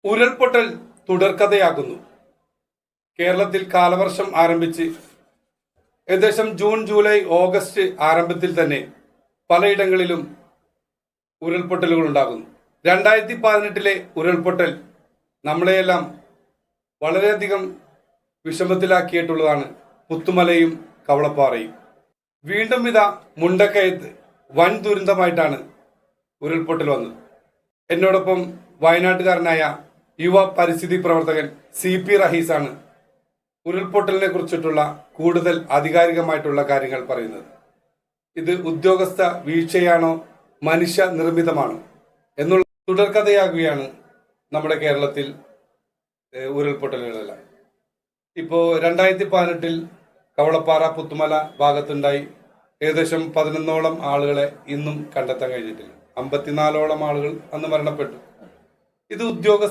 ഉരുൾപൊട്ടൽ തുടർക്കഥയാകുന്നു. കേരളത്തിൽ കാലവർഷം ആരംഭിച്ച് ഏകദേശം ജൂൺ, ജൂലൈ, ഓഗസ്റ്റ് ആരംഭത്തിൽ തന്നെ പലയിടങ്ങളിലും ഉരുൾപൊട്ടലുകൾ ഉണ്ടാകുന്നു. 2018 ഉരുൾപൊട്ടൽ നമ്മളെയെല്ലാം വളരെയധികം വിഷമത്തിലാക്കിയിട്ടുള്ളതാണ്. പുത്തുമലയും കവളപ്പാറയും. വീണ്ടും ഇതാ മുണ്ടക്കയത്ത് വൻ ദുരന്തമായിട്ടാണ് ഉരുൾപൊട്ടൽ വന്നത്. എന്നോടൊപ്പം വയനാട്ടുകാരനായ യുവ പരിസ്ഥിതി പ്രവർത്തകൻ CP റഹീസാണ് ഉരുൾപൊട്ടലിനെ കുറിച്ചിട്ടുള്ള കൂടുതൽ ആധികാരികമായിട്ടുള്ള കാര്യങ്ങൾ പറയുന്നത്. ഇത് ഉദ്യോഗസ്ഥ വീഴ്ചയാണോ മനുഷ്യ നിർമ്മിതമാണോ എന്നുള്ള തുടർക്കഥയാകുകയാണ് നമ്മുടെ കേരളത്തിൽ ഉരുൾപൊട്ടലുകളെല്ലാം. ഇപ്പോൾ 2018 കവളപ്പാറ, പുത്തുമല ഭാഗത്തുണ്ടായി ഏകദേശം 11ഓളം ആളുകളെ ഇന്നും കണ്ടെത്താൻ കഴിഞ്ഞിട്ടില്ല. 54ഓളം ആളുകൾ അന്ന് മരണപ്പെട്ടു. ഇത് ഉദ്യോഗസ്ഥ